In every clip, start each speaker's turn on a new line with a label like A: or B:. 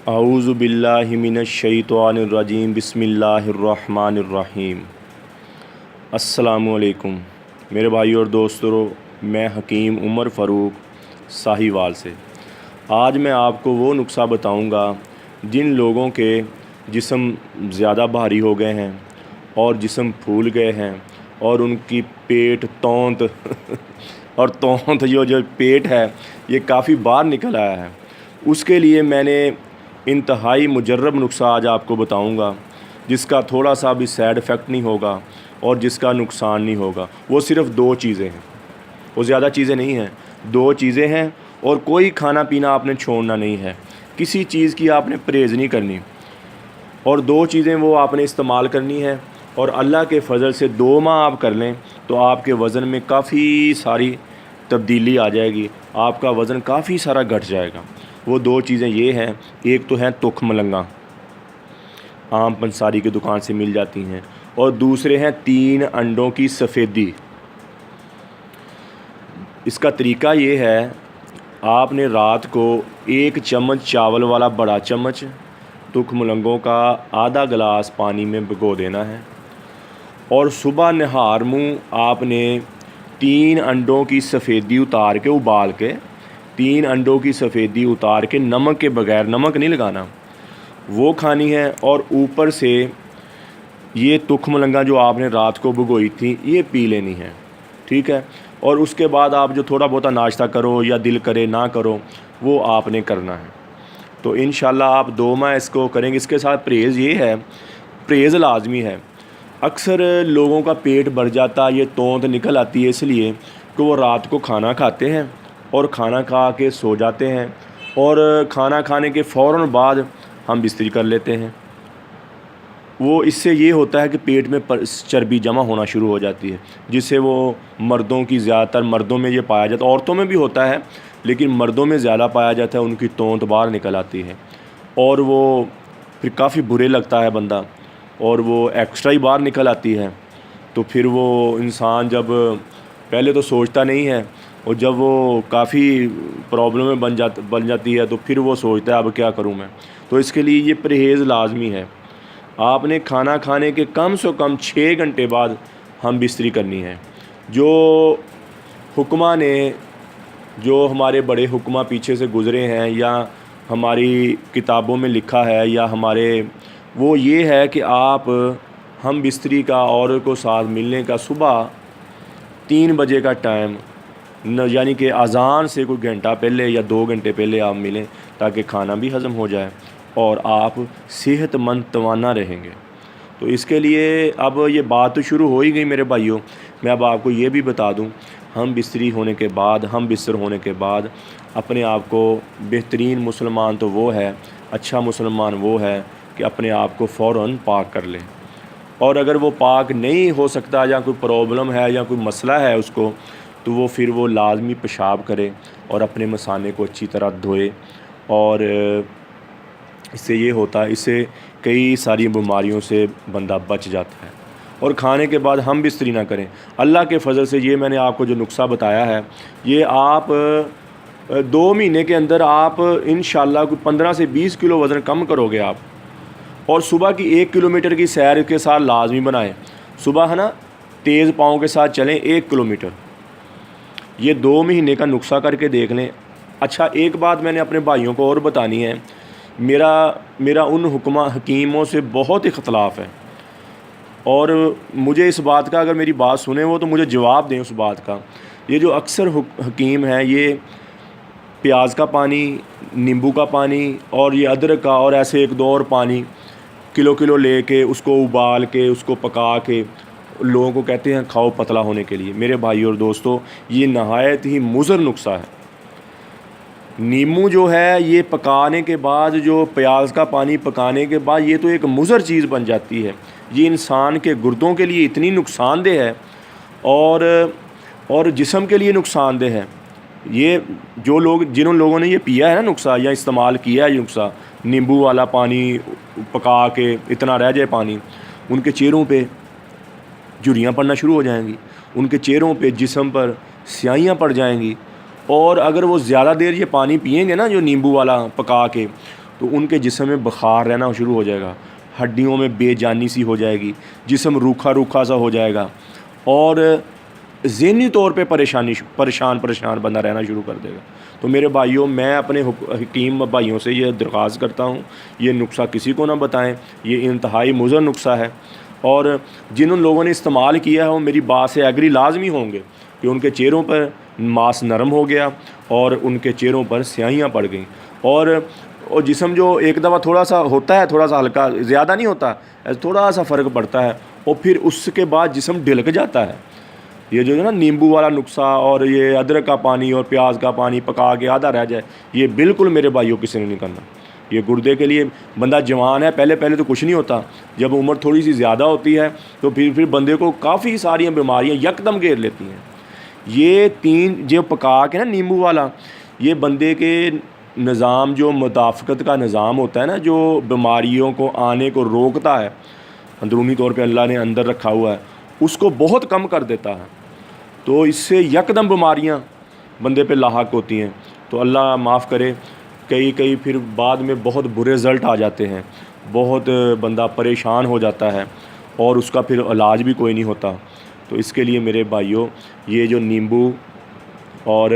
A: اعوذ باللہ من الشیطان الرجیم بسم اللہ الرحمن الرحیم۔ السلام علیکم میرے بھائی اور دوستو، میں حکیم عمر فاروق ساہیوال سے آج میں آپ کو وہ نسخہ بتاؤں گا جن لوگوں کے جسم زیادہ بھاری ہو گئے ہیں اور جسم پھول گئے ہیں اور ان کی پیٹ تونت اور تونت جو پیٹ ہے یہ کافی باہر نکل آیا ہے، اس کے لیے میں نے انتہائی مجرب نسخہ آج آپ کو بتاؤں گا جس کا تھوڑا سا بھی سائیڈ افیکٹ نہیں ہوگا اور جس کا نقصان نہیں ہوگا۔ وہ صرف 2 چیزیں ہیں، وہ زیادہ چیزیں نہیں ہیں، 2 چیزیں ہیں اور کوئی کھانا پینا آپ نے چھوڑنا نہیں ہے، کسی چیز کی آپ نے پرہیز نہیں کرنی اور 2 چیزیں وہ آپ نے استعمال کرنی ہے اور اللہ کے فضل سے 2 ماہ آپ کر لیں تو آپ کے وزن میں کافی ساری تبدیلی آ جائے گی، آپ کا وزن کافی سارا گھٹ جائے گا۔ وہ 2 چیزیں یہ ہیں، ایک تو ہیں تخم ملنگاں، عام پنساری کی دکان سے مل جاتی ہیں، اور دوسرے ہیں 3 انڈوں کی سفیدی۔ اس کا طریقہ یہ ہے، آپ نے رات کو 1 چمچ چاول والا بڑا چمچ تخم ملنگوں کا آدھا گلاس پانی میں بھگو دینا ہے اور صبح نہار منہ آپ نے 3 انڈوں کی سفیدی اتار کے ابال کے 3 انڈوں کی سفیدی اتار کے نمک کے بغیر، نمک نہیں لگانا، وہ کھانی ہے اور اوپر سے یہ تخم ملنگاں جو آپ نے رات کو بھگوئی تھی یہ پی لینی ہے، ٹھیک ہے؟ اور اس کے بعد آپ جو تھوڑا بہت ناشتہ کرو یا دل کرے نہ کرو وہ آپ نے کرنا ہے۔ تو انشاءاللہ آپ 2 ماہ اس کو کریں گے۔ اس کے ساتھ پرہیز یہ ہے، پرہیز لازمی ہے۔ اکثر لوگوں کا پیٹ بھر جاتا، یہ تونت نکل آتی ہے اس لیے کہ وہ رات کو کھانا کھاتے ہیں اور کھانا کھا کے سو جاتے ہیں اور کھانا کھانے کے فوراً بعد ہم بستری کر لیتے ہیں۔ وہ اس سے یہ ہوتا ہے کہ پیٹ میں چربی جمع ہونا شروع ہو جاتی ہے، جس سے وہ مردوں کی زیادہ تر مردوں میں یہ پایا جاتا ہے، عورتوں میں بھی ہوتا ہے لیکن مردوں میں زیادہ پایا جاتا ہے، ان کی تونت باہر نکل آتی ہے اور وہ پھر کافی برے لگتا ہے بندہ، اور وہ ایکسٹرا ہی باہر نکل آتی ہے۔ تو پھر وہ انسان جب پہلے تو سوچتا نہیں ہے اور جب وہ کافی پرابلمیں بن جاتی ہے تو پھر وہ سوچتا ہے اب کیا کروں میں۔ تو اس کے لیے یہ پرہیز لازمی ہے۔ آپ نے کھانا کھانے کے کم سے کم 6 گھنٹے بعد ہم بستری کرنی ہے۔ جو حکمہ نے، جو ہمارے بڑے حکمہ پیچھے سے گزرے ہیں یا ہماری کتابوں میں لکھا ہے یا ہمارے، وہ یہ ہے کہ آپ ہم بستری کا عورت کو ساتھ ملنے کا صبح 3 بجے کا ٹائم، یعنی کہ اذان سے کوئی گھنٹہ پہلے یا 2 گھنٹے پہلے آپ ملیں تاکہ کھانا بھی ہضم ہو جائے اور آپ صحت مند توانا رہیں گے۔ تو اس کے لیے اب یہ بات تو شروع ہو ہی گئی میرے بھائیوں، میں اب آپ کو یہ بھی بتا دوں، ہم بستری ہونے کے بعد، ہم بستر ہونے کے بعد اپنے آپ کو بہترین مسلمان تو وہ ہے، اچھا مسلمان وہ ہے کہ اپنے آپ کو فوراً پاک کر لے، اور اگر وہ پاک نہیں ہو سکتا یا کوئی پرابلم ہے یا کوئی مسئلہ ہے اس کو، تو وہ پھر وہ لازمی پیشاب کرے اور اپنے مثانے کو اچھی طرح دھوئے، اور اس سے یہ ہوتا ہے، اس سے کئی ساری بیماریوں سے بندہ بچ جاتا ہے۔ اور کھانے کے بعد ہم بستری نہ کریں۔ اللہ کے فضل سے یہ میں نے آپ کو جو نسخہ بتایا ہے، یہ آپ 2 مہینے کے اندر آپ انشاءاللہ کوئی 15 سے 20 کلو وزن کم کرو گے آپ، اور صبح کی 1 کلومیٹر کی سیر کے ساتھ لازمی بنائیں۔ صبح ہے نا، تیز پاؤں کے ساتھ چلیں 1 کلومیٹر۔ یہ 2 مہینے کا نسخہ کر کے دیکھ لیں۔ اچھا، ایک بات میں نے اپنے بھائیوں کو اور بتانی ہے، میرا ان حکیموں سے بہت اختلاف ہے، اور مجھے اس بات کا، اگر میری بات سنیں وہ تو مجھے جواب دیں اس بات کا۔ یہ جو اکثر حکیم ہیں، یہ پیاز کا پانی، نیمبو کا پانی اور یہ ادرک کا اور ایسے 1-2 اور پانی کلو لے کے اس کو ابال کے اس کو پکا کے لوگوں کو کہتے ہیں کھاؤ پتلا ہونے کے لیے۔ میرے بھائی اور دوستو، یہ نہایت ہی مضر نسخہ ہے۔ نیمو جو ہے یہ پکانے کے بعد، جو پیاز کا پانی پکانے کے بعد، یہ تو ایک مضر چیز بن جاتی ہے، یہ انسان کے گردوں کے لیے اتنی نقصان دہ ہے اور جسم کے لیے نقصان دہ ہے۔ یہ جن لوگوں نے یہ پیا ہے نا نسخہ یا استعمال کیا ہے یہ نسخہ، نیمبو والا پانی پکا کے اتنا رہ جائے پانی، ان کے چہروں پہ جھریاں پڑنا شروع ہو جائیں گی، ان کے چہروں پہ، جسم پر سیاہیاں پڑ جائیں گی، اور اگر وہ زیادہ دیر یہ پانی پئیں گے نا جو نیمبو والا پکا کے، تو ان کے جسم میں بخار رہنا شروع ہو جائے گا، ہڈیوں میں بے جانی سی ہو جائے گی، جسم روکھا روکھا سا ہو جائے گا، اور ذہنی طور پہ پریشان بندہ رہنا شروع کر دے گا۔ تو میرے بھائیوں، میں اپنے حکیم بھائیوں سے یہ درخواست کرتا ہوں، یہ نسخہ کسی کو نہ بتائیں، یہ انتہائی مضر نسخہ ہے، اور جن لوگوں نے استعمال کیا ہے وہ میری بات سے ایگری لازمی ہوں گے کہ ان کے چہروں پر ماس نرم ہو گیا اور ان کے چہروں پر سیاہیاں پڑ گئیں، اور جسم جو ایک دفعہ تھوڑا سا ہوتا ہے، تھوڑا سا ہلکا، زیادہ نہیں ہوتا، تھوڑا سا فرق پڑتا ہے، اور پھر اس کے بعد جسم ڈھلک جاتا ہے۔ یہ جو ہے نا نیمبو والا نسخہ اور یہ ادرک کا پانی اور پیاز کا پانی پکا کے آدھا رہ جائے، یہ بالکل میرے بھائیوں کسی نے نہیں کرنا۔ یہ گردے کے لیے، بندہ جوان ہے، پہلے تو کچھ نہیں ہوتا، جب عمر تھوڑی سی زیادہ ہوتی ہے تو پھر بندے کو کافی ساری بیماریاں یکدم گھیر لیتی ہیں۔ یہ تین جو پکا کے نا نیمبو والا، یہ بندے کے نظام، جو مدافعت کا نظام ہوتا ہے نا، جو بیماریوں کو آنے کو روکتا ہے، اندرونی طور پہ اللہ نے اندر رکھا ہوا ہے، اس کو بہت کم کر دیتا ہے۔ تو اس سے یکدم بیماریاں بندے پہ لاحق ہوتی ہیں۔ تو اللہ معاف کرے، کئی پھر بعد میں بہت برے رزلٹ آ جاتے ہیں، بہت بندہ پریشان ہو جاتا ہے، اور اس کا پھر علاج بھی کوئی نہیں ہوتا۔ تو اس کے لیے میرے بھائیوں، یہ جو نیمبو اور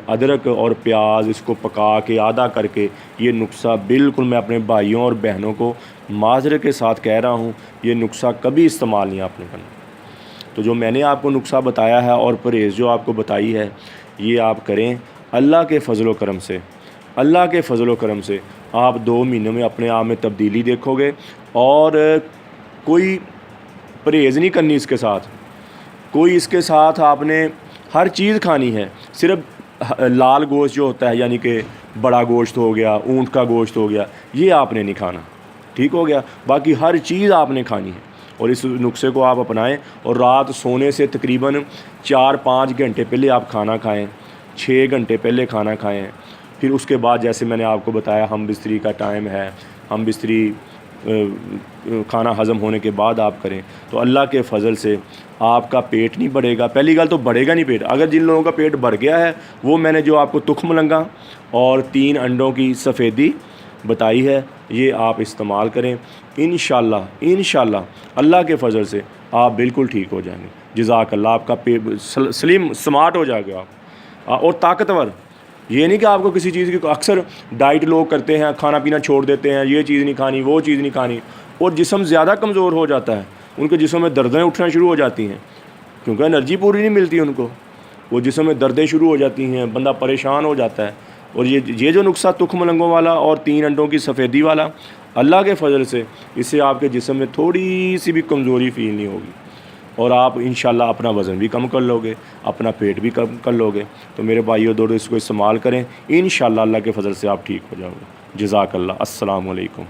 A: ادرک اور پیاز، اس کو پکا کے آدھا کر کے، یہ نسخہ بالکل میں اپنے بھائیوں اور بہنوں کو معذرت کے ساتھ کہہ رہا ہوں، یہ نسخہ کبھی استعمال نہیں آپ نے کرنا۔ تو جو میں نے آپ کو نسخہ بتایا ہے اور پرہیز جو آپ کو بتائی ہے، یہ آپ کریں اللہ کے فضل و کرم سے۔ اللہ کے فضل و کرم سے آپ 2 مہینوں میں اپنے آپ میں تبدیلی دیکھو گے، اور کوئی پرہیز نہیں کرنی اس کے ساتھ، کوئی اس کے ساتھ آپ نے ہر چیز کھانی ہے، صرف لال گوشت جو ہوتا ہے، یعنی کہ بڑا گوشت ہو گیا، اونٹ کا گوشت ہو گیا، یہ آپ نے نہیں کھانا، ٹھیک ہو گیا؟ باقی ہر چیز آپ نے کھانی ہے، اور اس نسخے کو آپ اپنائیں، اور رات سونے سے تقریباً 4-5 گھنٹے پہلے آپ کھانا کھائیں، 6 گھنٹے پہلے کھانا کھائیں۔ پھر اس کے بعد جیسے میں نے آپ کو بتایا، ہم بستری کا ٹائم ہے، ہم بستری کھانا ہضم ہونے کے بعد آپ کریں، تو اللہ کے فضل سے آپ کا پیٹ نہیں بڑھے گا۔ پہلی گل تو بڑھے گا نہیں پیٹ، اگر جن لوگوں کا پیٹ بڑھ گیا ہے، وہ میں نے جو آپ کو تخم مرغ اور 3 انڈوں کی سفیدی بتائی ہے، یہ آپ استعمال کریں، انشاءاللہ اللہ کے فضل سے آپ بالکل ٹھیک ہو جائیں گے۔ جزاک اللہ، آپ کا پیٹ سلیم سمارٹ ہو جائے گا آپ، اور طاقتور۔ یہ نہیں کہ آپ کو کسی چیز کی، اکثر ڈائٹ لوگ کرتے ہیں، کھانا پینا چھوڑ دیتے ہیں، یہ چیز نہیں کھانی، وہ چیز نہیں کھانی، اور جسم زیادہ کمزور ہو جاتا ہے، ان کے جسم میں دردیں اٹھنا شروع ہو جاتی ہیں، کیونکہ انرجی پوری نہیں ملتی ان کو، وہ جسم میں دردیں شروع ہو جاتی ہیں، بندہ پریشان ہو جاتا ہے۔ اور یہ جو نسخہ تخم مرغوں والا اور 3 انڈوں کی سفیدی والا، اللہ کے فضل سے اس سے آپ کے جسم میں تھوڑی سی بھی کمزوری فیل نہیں ہوگی، اور آپ انشاءاللہ اپنا وزن بھی کم کر لو گے، اپنا پیٹ بھی کم کر لو گے۔ تو میرے بھائیو دونوں اس کو استعمال کریں، انشاءاللہ اللہ کے فضل سے آپ ٹھیک ہو جاؤ گے۔ جزاک اللہ، السلام علیکم۔